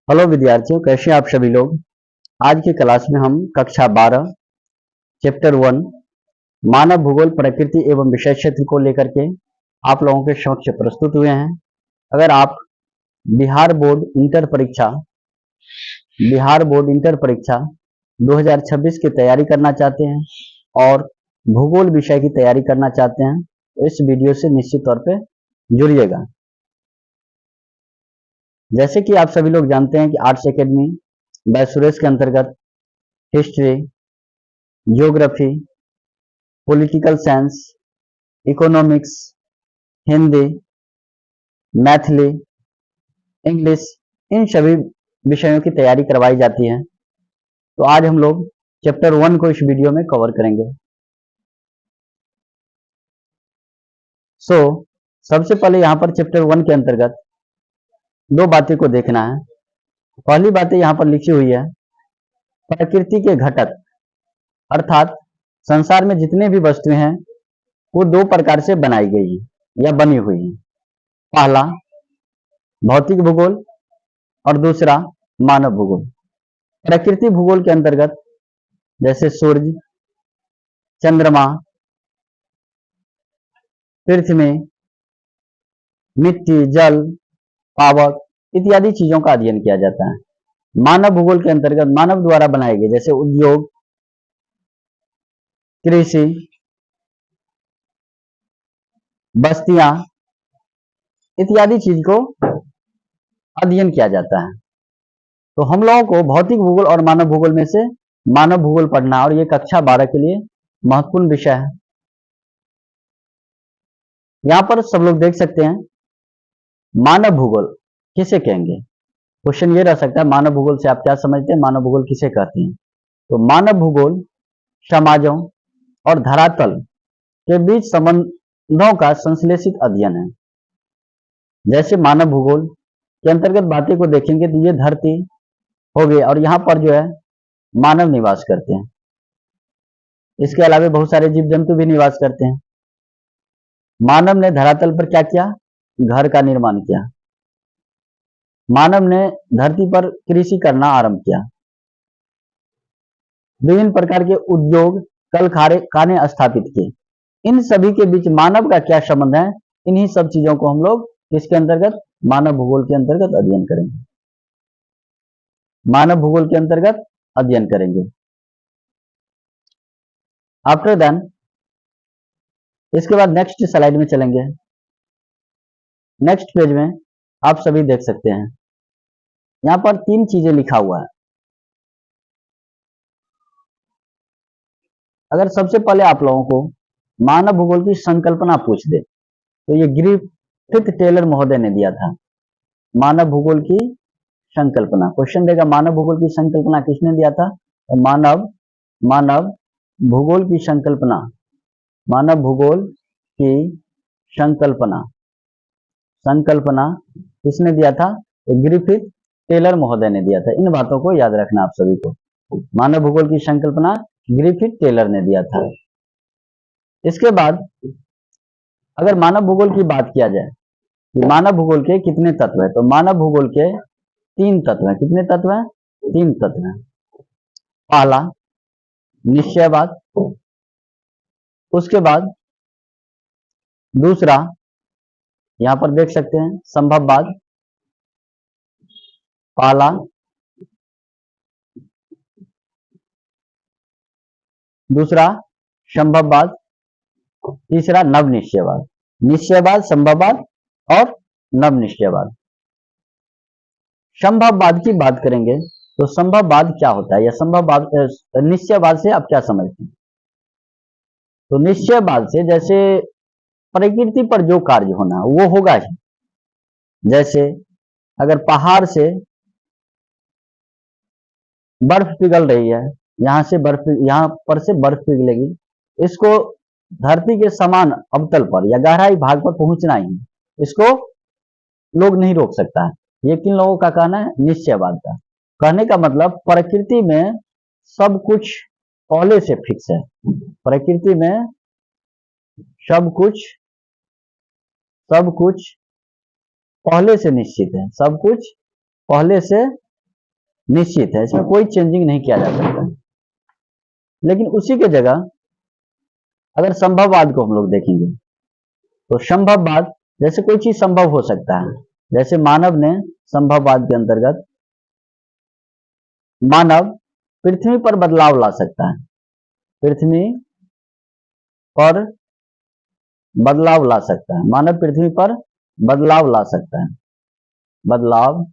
Hello विद्यार्थियों, कैसे हैं आप सभी लोग। आज की क्लास में हम कक्षा 12 चैप्टर 1 मानव भूगोल प्रकृति एवं विषय क्षेत्र को लेकर के आप लोगों के समक्ष प्रस्तुत हुए हैं। अगर आप बिहार बोर्ड इंटर परीक्षा बिहार बोर्ड इंटर परीक्षा 2026 की तैयारी करना चाहते हैं और भूगोल विषय की तैयारी करना चाहते हैं तो इस वीडियो से निश्चित तौर पे जुड़िएगा। जैसे कि आप सभी लोग जानते हैं कि आर्ट्स एकेडमी बैचलर्स के अंतर्गत history, geography, political science, economics, Hindi, Maithili, English, इन सभी विषयों की तैयारी करवाई जाती है। तो आज हम लोग चैप्टर 1 को इस वीडियो में कवर करेंगे। सबसे पहले यहाँ पर चैप्टर 1 के अंतर्गत दो बातें को देखना है। पहली बात यहाँ पर लिखी हुई है, प्रकृति के घटक अर्थात संसार में जितने भी वस्तुएं हैं वो दो प्रकार से बनाई गई है या बनी हुई है। पहला भौतिक भूगोल और दूसरा मानव भूगोल। प्रकृति भूगोल के अंतर्गत जैसे सूर्य, चंद्रमा, पृथ्वी, मिट्टी, जल, पावक इत्यादि चीजों का अध्ययन किया जाता है। मानव भूगोल के अंतर्गत मानव द्वारा बनाए गए जैसे उद्योग, कृषि, बस्तियां इत्यादि चीज को अध्ययन किया जाता है। तो हम लोगों को भौतिक भूगोल और मानव भूगोल में से मानव भूगोल पढ़ना है और ये कक्षा 12 के लिए महत्वपूर्ण विषय है। यहां पर सब लोग देख सकते हैं, मानव भूगोल किसे कहेंगे। क्वेश्चन ये रह सकता है, मानव भूगोल से आप क्या समझते हैं, मानव भूगोल किसे कहते हैं। तो मानव भूगोल समाजों और धरातल के बीच संबंधों का संश्लेषित अध्ययन है। जैसे मानव भूगोल के अंतर्गत बातें को देखेंगे तो ये धरती हो गई और यहाँ पर जो है मानव निवास करते हैं। इसके अलावा बहुत सारे जीव जंतु भी निवास करते हैं। मानव ने धरातल पर क्या किया, घर का निर्माण किया। मानव ने धरती पर कृषि करना आरंभ किया। विभिन्न प्रकार के उद्योग, कल खाने स्थापित किए। इन सभी के बीच मानव का क्या संबंध है, इन्हीं सब चीजों को हम लोग इसके अंतर्गत मानव भूगोल के अंतर्गत अध्ययन करेंगे। मानव भूगोल के अंतर्गत अध्ययन करेंगे। आफ्टर देन इसके बाद नेक्स्ट स्लाइड में चलेंगे। नेक्स्ट पेज में आप सभी देख सकते हैं, यहां पर 3 चीजें लिखा हुआ है। अगर सबसे पहले आप लोगों को मानव भूगोल की संकल्पना पूछ दे तो ये ग्रिफिथ टेलर महोदय ने दिया था। मानव भूगोल की संकल्पना क्वेश्चन देगा, मानव भूगोल की संकल्पना किसने दिया था। तो मानव भूगोल की संकल्पना, मानव भूगोल की संकल्पना किसने दिया था, तो ग्रिफिथ टेलर महोदय ने दिया था। इन बातों को याद रखना आप सभी को। मानव भूगोल की संकल्पना ग्रिफिथ टेलर ने दिया था। इसके बाद अगर मानव भूगोल की बात किया जाए कि मानव भूगोल के कितने तत्व है, तो मानव भूगोल के 3 तत्व हैं। कितने तत्व हैं, 3 तत्व हैं। पहला निश्चयवाद, उसके बाद दूसरा यहां पर देख सकते हैं संभववाद, पहला दूसरा संभववाद, तीसरा नव निश्चयवाद। निश्चयवाद, संभववाद और नव निश्चयवाद। संभववाद की बात करेंगे तो संभववाद क्या होता है या संभववाद निश्चयवाद से आप क्या समझते हैं। तो निश्चयवाद से जैसे प्रकृति पर जो कार्य होना वो होगा ही। जैसे अगर पहाड़ से बर्फ पिघल रही है, यहां पर से बर्फ पिघलेगी, इसको धरती के समान अवतल पर या गहराई भाग पर पहुंचना ही, इसको लोग नहीं रोक सकता है। ये किन लोगों का कहना है, निश्चयवाद का। कहने का मतलब प्रकृति में सब कुछ पहले से फिक्स है। प्रकृति में सब कुछ पहले से निश्चित है, सब कुछ पहले से निश्चित है, इसमें कोई चेंजिंग नहीं किया जा सकता। लेकिन उसी के जगह अगर संभववाद को हम लोग देखेंगे तो संभववाद, जैसे कोई चीज संभव हो सकता है, जैसे मानव ने संभववाद के अंतर्गत मानव पृथ्वी पर बदलाव ला सकता है, पृथ्वी पर बदलाव ला सकता है, मानव पृथ्वी पर बदलाव ला सकता है, बदलाव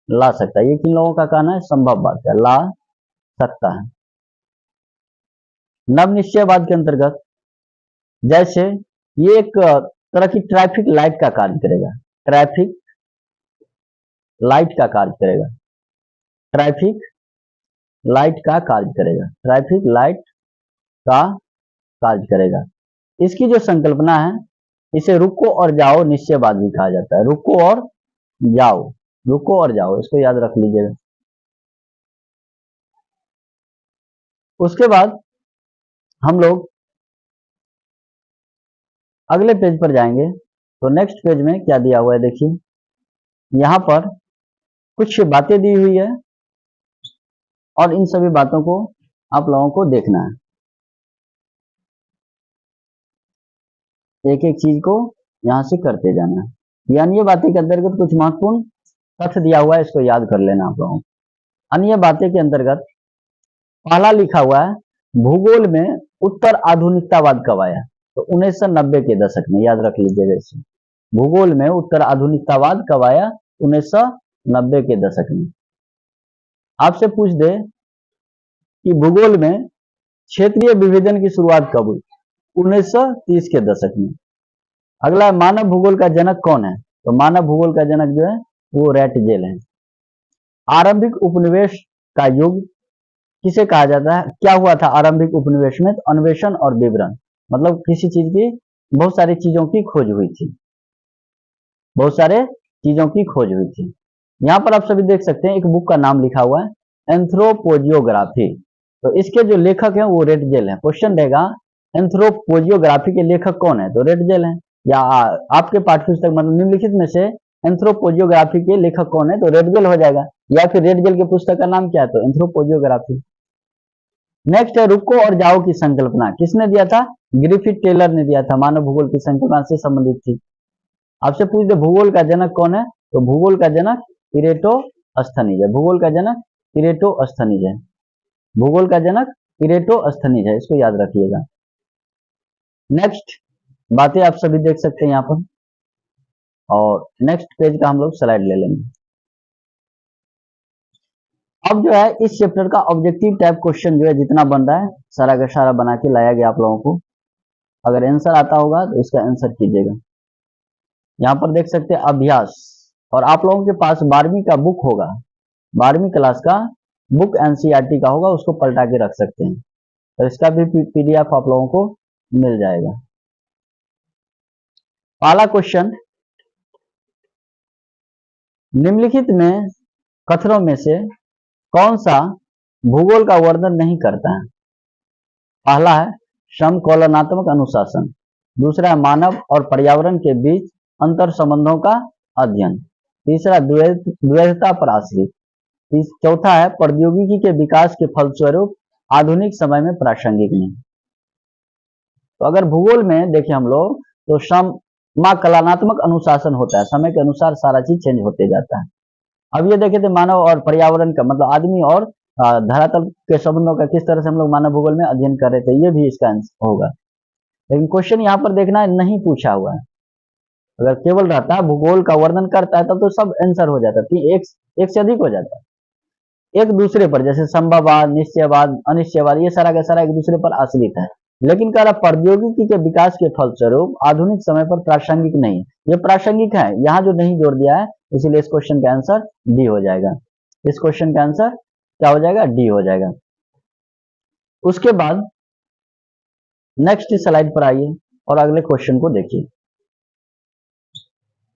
ला सकता है। ये किन लोगों का कहना है? संभववाद का, ला सकता है। नव निश्चयवाद के अंतर्गत जैसे ये एक तरह की ट्रैफिक लाइट का कार्य करेगा, ट्रैफिक लाइट का कार्य करेगा, ट्रैफिक लाइट का कार्य करेगा, ट्रैफिक लाइट का कार्य करेगा। इसकी जो संकल्पना है, इसे रुको और जाओ निश्चयवाद भी कहा जाता है। रुको और जाओ, रुको और जाओ, इसको याद रख लीजिएगा। उसके बाद हम लोग अगले पेज पर जाएंगे तो नेक्स्ट पेज में क्या दिया हुआ है देखिए, यहां पर कुछ बातें दी हुई है और इन सभी बातों को आप लोगों को देखना है, एक एक चीज को यहां से करते जाना है। ये अन्य बातें के अंतर्गत कुछ महत्वपूर्ण तथ्य दिया हुआ है, इसको याद कर लेना आप लोगों को। अन्य बातें के अंतर्गत पहला लिखा हुआ है, भूगोल में उत्तर आधुनिकतावाद कब आया? तो 1990 के दशक में, याद रख लीजिएगा इसे। भूगोल में उत्तर आधुनिकतावाद कब आया? 1990 के दशक में। आपसे पूछ दे कि भूगोल में क्षेत्रीय विभेदन की शुरुआत कब हुई? 1930 के दशक में। अगला, मानव भूगोल का जनक कौन है? तो मानव भूगोल का जनक जो है वो रैटजेल है। आरंभिक उपनिवेश का युग किसे कहा जाता है? क्या हुआ था आरंभिक उपनिवेश में? तो अन्वेषण और विवरण, मतलब किसी चीज की, बहुत सारी चीजों की खोज हुई थी, बहुत सारे चीजों की खोज हुई थी। यहां पर आप सभी देख सकते हैं एक बुक का नाम लिखा हुआ है, एंथ्रोपोजियोग्राफी। तो इसके जो लेखक हैं वो रेटजेल है। क्वेश्चन रहेगा एंथ्रोपोजियोग्राफी के लेखक कौन है? तो रेटजेल है। या आपके पाठ्यपुस्तक मतलब निम्नलिखित में से एंथ्रोपोजियोग्राफी के लेखक कौन है? तो रेटजेल हो जाएगा। या फिर रेटजेल के पुस्तक का नाम क्या है? तो एंथ्रोपोजियोग्राफी। नेक्स्ट है रुको और जाओ की संकल्पना, किसने दिया था? ग्रिफिथ टेलर ने दिया था, मानव भूगोल की संकल्पना से संबंधित थी। आपसे पूछ दे भूगोल का जनक कौन है? तो भूगोल का जनक इरेटोस्थनीज है, भूगोल का जनक इरेटोस्थनीज है, भूगोल का जनक इरेटोस्थनीज है, इसको याद रखिएगा। नेक्स्ट बातें आप सभी देख सकते हैं यहाँ पर, और नेक्स्ट पेज का हम लोग स्लाइड ले लेंगे। अब जो है इस चैप्टर का ऑब्जेक्टिव टाइप क्वेश्चन जो है जितना बन रहा है सारा का सारा बना के लाया गया आप लोगों को। अगर आंसर आता होगा तो इसका आंसर कीजिएगा। यहाँ पर देख सकते हैं अभ्यास, और आप लोगों के पास 12वीं का बुक होगा, 12वीं क्लास का बुक एनसीईआरटी का होगा, उसको पलटा के रख सकते हैं, तो इसका भी पीडीएफ आप लोगों को मिल जाएगा। पहला क्वेश्चन, निम्नलिखित में कथनों में से कौन सा भूगोल का वर्णन नहीं करता है? पहला है समकलनात्मक अनुशासन, दूसरा है मानव और पर्यावरण के बीच अंतर संबंधों का अध्ययन, तीसरा द्वैधता पर आश्रित, चौथा है प्रौद्योगिकी के विकास के फलस्वरूप आधुनिक समय में प्रासंगिक नहीं। तो अगर भूगोल में देखें हम लोग तो समकलनात्मक अनुशासन होता है, समय के अनुसार सारा चीज चेंज होते जाता है। अब ये देखे थे मानव और पर्यावरण का मतलब आदमी और धरातल के संबंधों का किस तरह से हम लोग मानव भूगोल में अध्ययन कर रहे थे, ये भी इसका आंसर होगा। लेकिन क्वेश्चन यहाँ पर देखना है नहीं पूछा हुआ है। अगर केवल रहता है भूगोल का वर्णन करता है तब तो सब आंसर हो जाता है, एक से अधिक हो जाता है। एक दूसरे पर जैसे संभववाद, निश्चयवाद, अनिश्चयवाद, ये सारा का सारा एक दूसरे पर आश्रित है। लेकिन कह रहा प्रौद्योगिकी के विकास के फलस्वरूप आधुनिक समय पर प्रासंगिक नहीं, ये प्रासंगिक है, यहाँ जो नहीं जोड़ दिया है, इसीलिए इस क्वेश्चन का आंसर डी हो जाएगा। इस क्वेश्चन का आंसर क्या हो जाएगा? डी हो जाएगा। उसके बाद नेक्स्ट स्लाइड पर आइए और अगले क्वेश्चन को देखिए।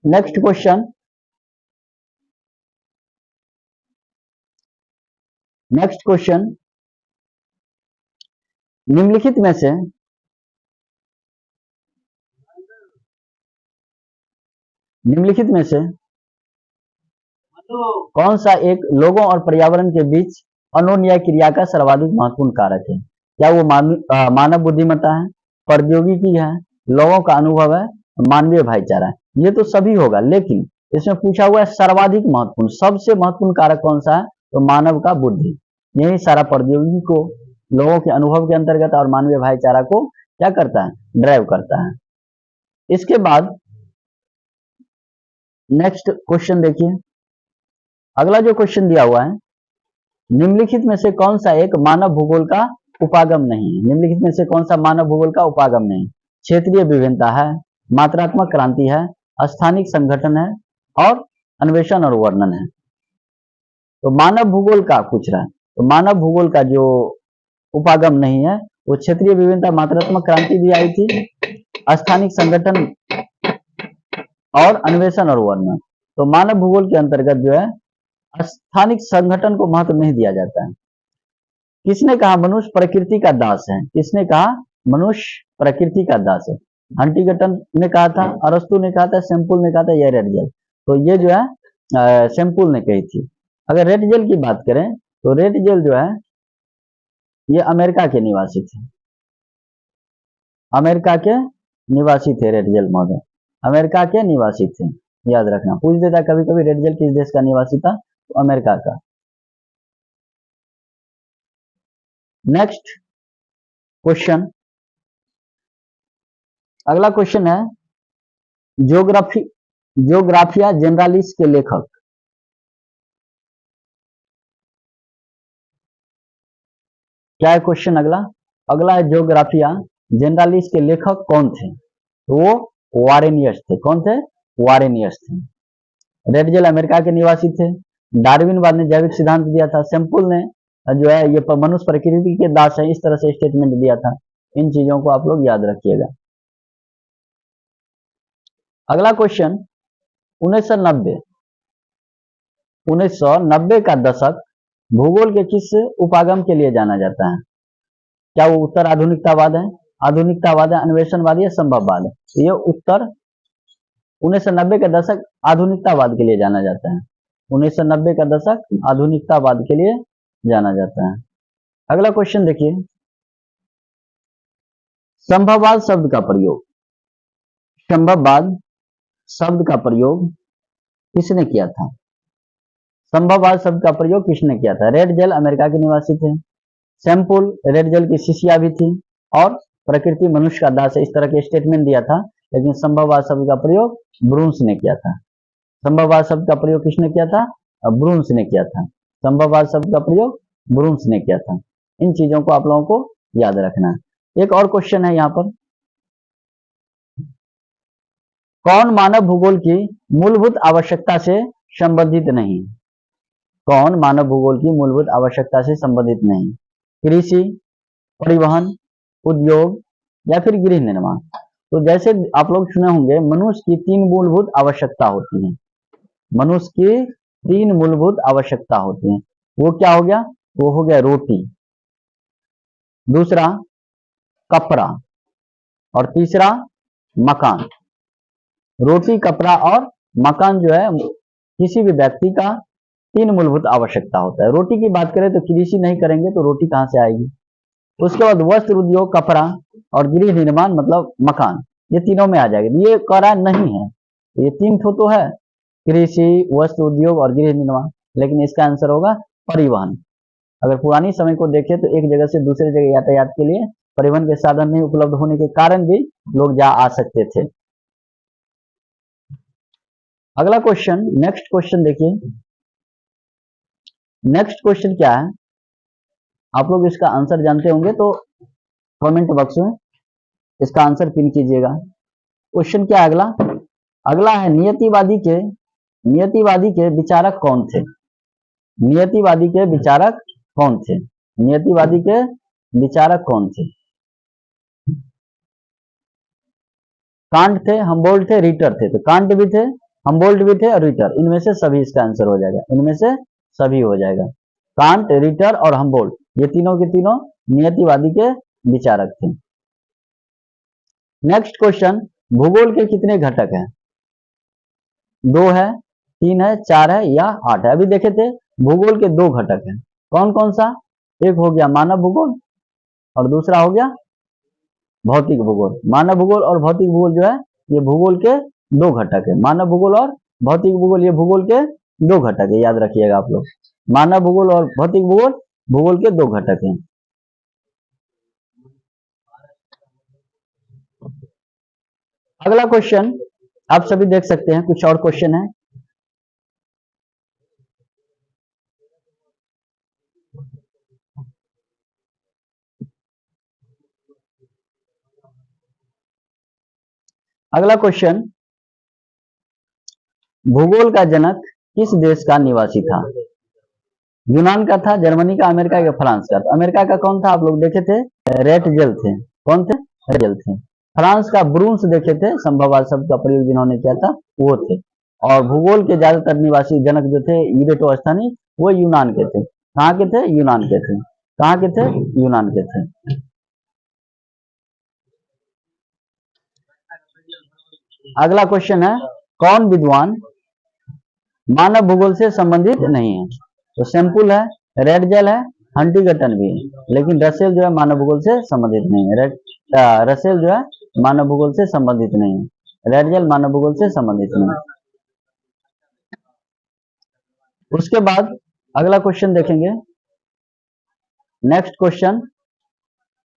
नेक्स्ट क्वेश्चन, निम्नलिखित में से कौन सा एक लोगों और पर्यावरण के बीच अनुन्याय क्रिया का सर्वाधिक महत्वपूर्ण कारक है? क्या वो मानव बुद्धिमत्ता है, प्रौद्योगिकी है, लोगों का अनुभव है, मानवीय भाईचारा है? ये तो सभी होगा, लेकिन इसमें पूछा हुआ है सर्वाधिक महत्वपूर्ण, सबसे महत्वपूर्ण कारक कौन सा है? तो मानव का बुद्धि। यही सारा प्रौद्योगिकी को लोगों के अनुभव के अंतर्गत और मानवीय भाईचारा को क्या करता है? ड्राइव करता है। इसके बाद नेक्स्ट क्वेश्चन देखिए, अगला जो क्वेश्चन दिया हुआ है, निम्नलिखित में से कौन सा एक मानव भूगोल का उपागम नहीं है? निम्नलिखित में से कौन सा मानव भूगोल का उपागम नहीं? क्षेत्रीय विभिन्नता है, मात्रात्मक क्रांति है, स्थानिक संगठन है और अन्वेषण और वर्णन है। तो मानव भूगोल का पूछ रहा है, तो मानव भूगोल का जो उपागम नहीं है वो क्षेत्रीय विभिन्नता, मात्रात्मक क्रांति भी आई थी, स्थानिक संगठन और अन्वेषण और वर्णन। तो मानव भूगोल के अंतर्गत जो है स्थानिक संगठन को महत्व नहीं दिया जाता है। किसने कहा मनुष्य प्रकृति का दास है? किसने कहा मनुष्य प्रकृति का दास है? हंटिंगटन ने कहा था, अरस्तु ने कहा था, सेम्पुल ने कहा था, या रेडजेल? तो ये जो है सेम्पुल ने कही थी। अगर रेडजेल की बात करें तो रेडजेल जो है ये अमेरिका के निवासी थे, अमेरिका के निवासी थे रेडजेल महोदय, अमेरिका के निवासी थे, याद रखना। पूछ देता कभी कभी रेडजेल किस देश का निवासी था? तो अमेरिका का। नेक्स्ट क्वेश्चन, अगला क्वेश्चन है ज्योग्राफिया जनरालिस के लेखक। क्या है क्वेश्चन अगला? अगला है ज्योग्राफिया जनरालिस के लेखक कौन थे? तो वो वारेनियस थे। कौन थे? वारेनियस थे। रेडजेल अमेरिका के निवासी थे। डार्विनवाद ने जैविक सिद्धांत दिया था। सेम्पुल ने जो है ये मनुष्य प्रकृति के दास है, इस तरह से स्टेटमेंट दिया था। इन चीजों को आप लोग याद रखिएगा। अगला क्वेश्चन 1990 का दशक भूगोल के किस उपागम के लिए जाना जाता है? क्या वो उत्तर आधुनिकतावाद है, आधुनिकतावाद है, अन्वेषणवाद या संभववाद है? तो ये उत्तर 1990 का दशक आधुनिकतावाद के लिए जाना जाता है। 1990 का दशक आधुनिकतावाद के लिए जाना जाता है। अगला क्वेश्चन देखिए, संभववाद शब्द का प्रयोग, संभववाद शब्द का प्रयोग किसने किया था? संभववाद शब्द का प्रयोग किसने किया था? रेडजेल अमेरिका के निवासी थे, सेम्पुल रेडजेल की शिष्या भी थी, और प्रकृति मनुष्य का दास है, इस तरह के स्टेटमेंट दिया था। लेकिन संभववाद शब्द का प्रयोग ब्रून्स ने किया था। संभववाद शब्द का प्रयोग किसने किया था? ब्रून्स ने किया था। संभववाद शब्द का प्रयोग ब्रून्स ने किया था। इन चीजों को आप लोगों को याद रखना है। एक और क्वेश्चन है यहाँ पर, कौन मानव भूगोल की मूलभूत आवश्यकता से संबंधित नहीं? कौन मानव भूगोल की मूलभूत आवश्यकता से संबंधित नहीं? कृषि, परिवहन, उद्योग या फिर गृह निर्माण? तो जैसे आप लोग सुने होंगे मनुष्य की 3 मूलभूत आवश्यकता होती है। मनुष्य की 3 मूलभूत आवश्यकता होती है। वो क्या हो गया? वो हो गया रोटी, दूसरा कपड़ा और तीसरा मकान। रोटी, कपड़ा और मकान जो है किसी भी व्यक्ति का 3 मूलभूत आवश्यकता होता है। रोटी की बात करें तो कृषि नहीं करेंगे तो रोटी कहां से आएगी? उसके बाद वस्त्र उद्योग, कपड़ा और गृह निर्माण मतलब मकान, ये तीनों में आ जाएगा। ये करा नहीं है, ये 3 तो है, कृषि, वस्त्र उद्योग और गृह निर्माण, लेकिन इसका आंसर होगा परिवहन। अगर पुरानी समय को देखें तो एक जगह से दूसरे जगह यातायात के लिए परिवहन के साधन नहीं उपलब्ध होने के कारण भी लोग जा आ सकते थे। अगला क्वेश्चन, नेक्स्ट क्वेश्चन देखिए, नेक्स्ट क्वेश्चन क्या है? आप लोग इसका आंसर जानते होंगे तो कमेंट बॉक्स में इसका आंसर पिन कीजिएगा। क्वेश्चन क्या है अगला? अगला है नियतिवादी के विचारक कौन थे? नियतिवादी के विचारक कौन थे? नियतिवादी के विचारक कौन थे? कांट थे, हम्बोल्ट थे, रिटर थे। तो कांट भी थे, हम्बोल्ट भी थे और रिटर, इनमें से सभी इसका आंसर हो जाएगा। इनमें से सभी हो जाएगा। कांट, रिटर और हम्बोल्ट, ये तीनों के तीनों नियतिवादी के विचारक थे। नेक्स्ट क्वेश्चन, भूगोल के कितने घटक हैं? 2 है, 3 है, 4 है या 8 है। अभी देखे थे भूगोल के 2 घटक हैं, कौन कौन सा? एक हो गया मानव भूगोल और दूसरा हो गया भौतिक भूगोल। मानव भूगोल और भौतिक भूगोल जो है ये भूगोल के 2 घटक है। मानव भूगोल और भौतिक भूगोल ये भूगोल के 2 घटक है, याद रखिएगा आप लोग। मानव भूगोल और भौतिक भूगोल भूगोल के 2 घटक हैं। अगला क्वेश्चन आप सभी देख सकते हैं, कुछ और क्वेश्चन है। अगला क्वेश्चन, भूगोल का जनक किस देश का निवासी था? यूनान का था, जर्मनी का, अमेरिका या फ्रांस का? तो अमेरिका का कौन था? आप लोग देखे थे रेटजेल थे। कौन थे? रेटजेल थे। फ्रांस का ब्रून्स देखे थे, संभववाद शब्द का प्रयोग जिन्होंने किया था वो थे। और भूगोल के ज्यादातर निवासी जनक जो थे इरेटोस्थनी, वो यूनान के थे। कहाँ के थे? यूनान के थे। कहाँ के थे? यूनान के थे। अगला क्वेश्चन है, कौन विद्वान मानव भूगोल से संबंधित नहीं है? तो सैंपल है, रेटजेल है, हंटिंगटन भी है, लेकिन रसेल जो है मानव भूगोल से संबंधित नहीं है। रसेल जो है मानव भूगोल से संबंधित नहीं है, रेटजेल मानव भूगोल से संबंधित नहीं है। उसके बाद अगला क्वेश्चन देखेंगे। नेक्स्ट क्वेश्चन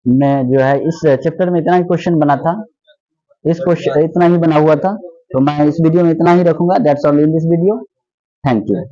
में जो है इस चैप्टर में इतना ही क्वेश्चन बना था, इस क्वेश्चन इतना ही बना हुआ था, तो मैं इस वीडियो में इतना ही रखूंगा। That's all in this video. Thank you.